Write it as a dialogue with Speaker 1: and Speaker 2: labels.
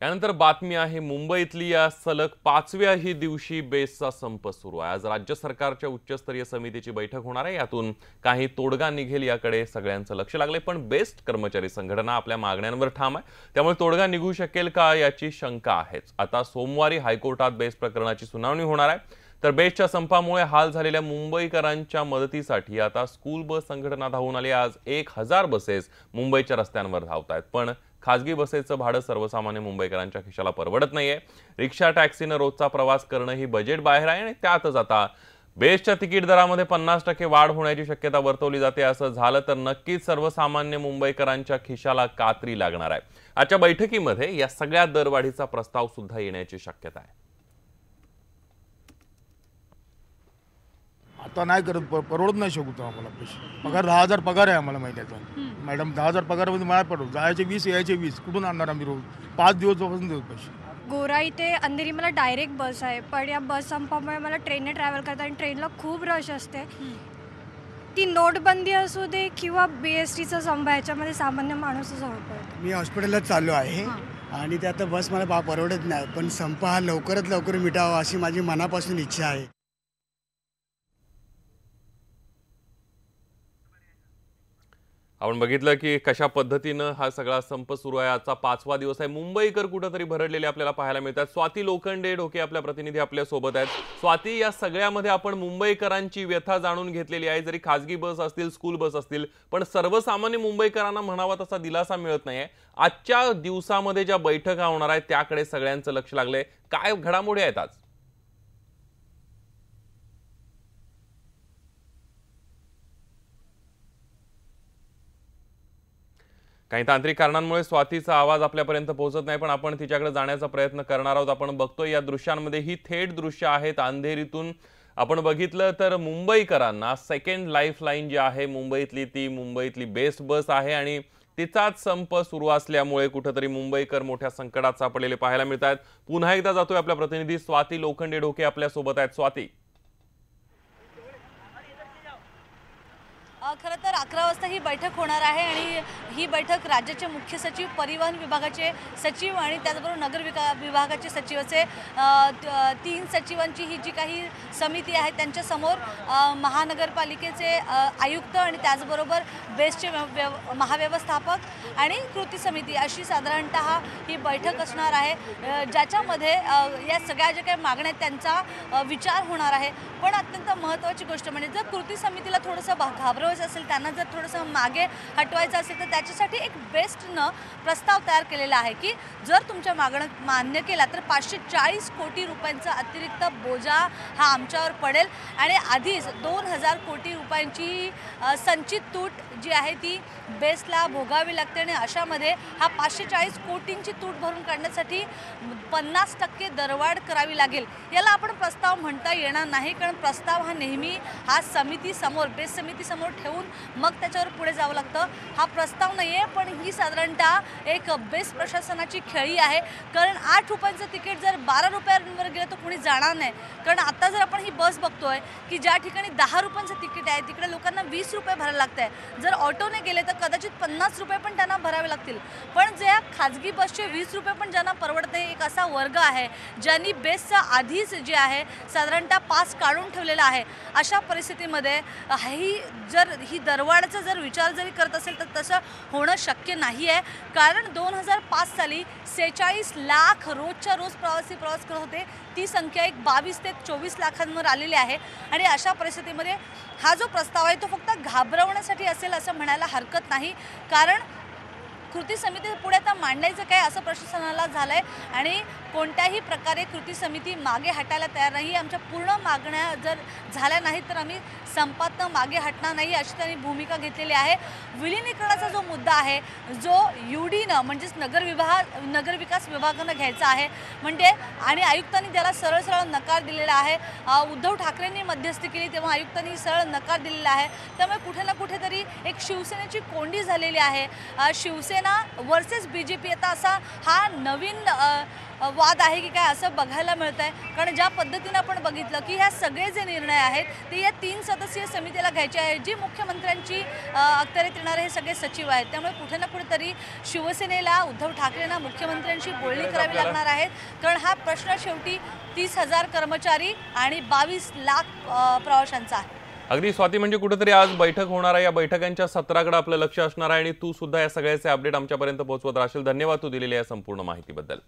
Speaker 1: यानंतर बातमी आहे मुंबईतली या सलग 5व्याही दिवशी बेस्टचा संप सुरू आहे। आज राज्य सरकारच्या उच्चस्तरीय समितीची बैठक होणार आहे। यातून काही तोडगा निघेल याकडे सगळ्यांचं लक्ष लागलंय, पण बेस्ट कर्मचारी संघटना आपल्या मागण्यांवर ठाम आहे, त्यामुळे तोडगा निघू शकेल का याची शंका आहेच। आता सोमवारी हायकोर्टात बेस्ट प्रकरणाची सुनावणी होणार आहे। तर बेस्टच्या संपामुळे हाल झालेल्या मुंबईकरांच्या मदतीसाठी आता स्कूल बस संघटना धावून आली। आज 1000 बसेस मुंबईच्या रस्त्यांवर धावतायत, पण खासगी बसेचं भाडं सर्वसामान्य मुंबईकरांच्या खिशाला परवडत नाहीये। रिक्षा टॅक्सीने रोजचा प्रवास करणं ही बजेट बाहेर आहे आणि त्यातच आता बेस्टच्या तिकीट दरामध्ये 50% वाढ होण्याची शक्यता वर्तवली जाते। असं झालं तर नक्कीच सर्वसामान्य मुंबईकरांच्या खिशाला कात्री लागणार आहे। आजच्या बैठकीमध्ये या सगळ्या दरवाढीचा प्रस्ताव सुद्धा येण्याची शक्यता आहे।
Speaker 2: आता नाही करत, परवडत नाही शकतो आम्हाला पैसे। पगार 10,000 पगार आहे आम्हाला महिन्याचा। मॅडम 10,000 पगारामध्ये मला पडतो, जायचे 20 यायचे 20, कुठून आणणार आम्ही रोज? 5 दिवसापासून देतो पैसे।
Speaker 3: गोराई ते अंधेरी मला डायरेक्ट बस आहे, पण या बस संपामुळे मला ट्रेनने ट्रॅव्हल करता आणि ट्रेनला खूप रश असते। ती नोटबंदी असू दे किंवा BSTचा संप, याच्यामध्ये सामान्य माणूसच पडतो।
Speaker 4: मी हॉस्पिटलला चाललो आहे आणि ते आता बस मला परवडत नाही, पण संप हा लवकरात लवकर मिटावा अशी माझी मनापासून इच्छा आहे।
Speaker 1: आपण बघितलं की कशा पद्धतीनं हा सगळा संप सुरू आहे। आजचा 5वा दिवस आहे। मुंबईकर कुठेतरी भरडलेले आपल्याला पाहायला मिळतात। स्वाती लोखंडे ढोके आपल्या प्रतिनिधी आपल्या सोबत आहेत। स्वाती, या सगळ्यामध्ये आपण मुंबईकरांची व्यथा जाणून घेतलेली आहे। जरी खासगी बस असतील, स्कूल बस असतील, पण सर्वसामान्य मुंबईकरांना म्हणावा तसा दिलासा मिळत नाहीये। आजच्या दिवसामध्ये ज्या बैठका होणार आहेत त्याकडे सगळ्यांचं लक्ष लागलंय। काय घडामोडी आहेत आज? काही तांत्रिक कारणांमुळे स्वातीचा आवाज आपल्यापर्यंत पोहोचत नाही, पण आपण तिच्याकडे जाण्याचा प्रयत्न करणार आहोत। आपण बघतोय या दृश्यांमध्ये ही थेट दृश्य आहेत अंधेरीतून। आपण बघितलं तर मुंबईकरांना सेकंड लाईफलाईन जी आहे मुंबईतली, ती मुंबईतली बेस्ट बस आहे आणि तिचाच संप सुरू असल्यामुळे कुठेतरी मुंबईकर मोठ्या संकटात सापडलेले पाहायला मिळत आहेत। पुन्हा एकदा जातोय आपल्या प्रतिनिधी स्वाती लोखंडे ढोके आपल्या सोबत आहेत। स्वाती,
Speaker 5: खरं तर 11 वाजता ही बैठक होणार आहे आणि ही बैठक राज्याचे मुख्य सचिव, परिवहन विभागाचे सचिव आणि त्याचबरोबर नगर विभागाचे सचिव असे 3 सचिवांची ही जी काही समिती आहे त्यांच्यासमोर महानगरपालिकेचे आयुक्त आणि त्याचबरोबर बेस्टचे महाव्यवस्थापक आणि कृती समिती अशी साधारणतः ही बैठक असणार आहे, ज्याच्यामध्ये या सगळ्या ज्या काही मागण्या आहेत त्यांचा विचार होणार आहे। पण अत्यंत महत्त्वाची गोष्ट म्हणजे जर कृती समितीला थोडंसं घाबरवायचं असेल, त्यांना जर थोडंसं मागे हटवायचं असेल तर त्याच्यासाठी एक बेस्टनं प्रस्ताव तयार केलेला आहे की जर तुमच्या मागण्या मान्य केला तर 540 कोटी रुपयांचा अतिरिक्त बोजा हा आमच्यावर पडेल आणि आधीच 2000 कोटी रुपयांची संचित तूट जी आहे ती बेस्टला भोगावी लागते आणि अशामध्ये हा 540 कोटींची तूट भरून काढण्यासाठी 50% दरवाढ करावी लागेल। याला आपण प्रस्ताव म्हणता येणार नाही, कारण प्रस्ताव हा नेहमी हा समितीसमोर, बेस्ट समितीसमोर ठेवून मग त्याच्यावर पुढे जावं लागतं। हा प्रस्ताव नाही आहे, पण ही साधारणतः एक बेस्ट प्रशासनाची खेळी आहे, कारण 8 रुपयांचं तिकीट जर 12 रुपयांवर गेलं तर कोणी जाणार नाही। कारण आता जर आपण ही बस बघतोय की ज्या ठिकाणी 10 रुपयांचं तिकीट आहे तिकडे लोकांना 20 रुपये भरायला लागत आहे। जर ऑटोने गेले तर कदाचित 50 रुपये पण त्यांना भरावे लागतील, पण ज्या खाजगी बसचे 20 रुपये पण ज्यांना परवडत नाही, एक असा वर्ग आहे ज्यांनी बेस्टचा आधीच जे आहे साधारणतः पास काढून ठेवलेला आहे। अशा परिस्थितीमध्ये ही दरवाढीचा जर विचार जरी करत असेल तर तसं होणं शक्य नाही आहे, कारण 2005 साली 46 लाख रोजच्या रोज प्रवासी प्रवास करत होते, ती संख्या एक 22 ते 24 लाखांवर आलेली आहे। आणि अशा परिस्थितीमध्ये हा जो प्रस्ताव आहे तो फक्त घाबरवण्यासाठी असेल असं म्हणायला हरकत नाही, कारण कृती समिती पुढे आता मांडायचं काय असं प्रशासनाला झालंय आणि कोणत्याही प्रकारे कृती समिती मागे हटायला तयार नाही। आमच्या पूर्ण मागण्या जर झाल्या नाहीत तर आम्ही संपातनं मागे हटणार नाही अशी त्यांनी भूमिका घेतलेली आहे। विलिनीकरणाचा जो मुद्दा आहे, जो UDनं म्हणजेच नगरविकास विभागानं घ्यायचा आहे म्हणजे, आणि आयुक्तांनी त्याला सरळ सरळ नकार दिलेला आहे। उद्धव ठाकरेंनी मध्यस्थी केली तेव्हा आयुक्तांनी सरळ नकार दिलेला आहे, त्यामुळे कुठे ना कुठेतरी एक शिवसेनेची कोंडी झालेली आहे। शिवसेना वर्सेस BJP आता असा हा नवीन वाद आहे की काय असं बघायला मिळत आहे। कारण ज्या पद्धतीनं आपण बघितलं की ह्या सगळे जे निर्णय आहेत ते या 3 सदस्यीय समितीला घ्यायचे आहेत, जी मुख्यमंत्र्यांची अखत्यारीत येणारे हे सगळे सचिव आहेत। त्यामुळे कुठे ना कुठेतरी शिवसेनेला, उद्धव ठाकरेंना मुख्यमंत्र्यांशी बोलणी करावी लागणार आहेत, कारण हा प्रश्न शेवटी 30,000 कर्मचारी आणि 22 लाख प्रवाशांचा आहे।
Speaker 1: अगदी स्वाती, म्हणजे कुठेतरी आज बैठक होणार आहे, या बैठकांच्या सत्राकडे आपलं लक्ष असणार आहे आणि तू सुद्धा या सगळ्याचे अपडेट आमच्यापर्यंत पोहोचवत राहशील। धन्यवाद तू दिलेल्या या संपूर्ण माहितीबद्दल।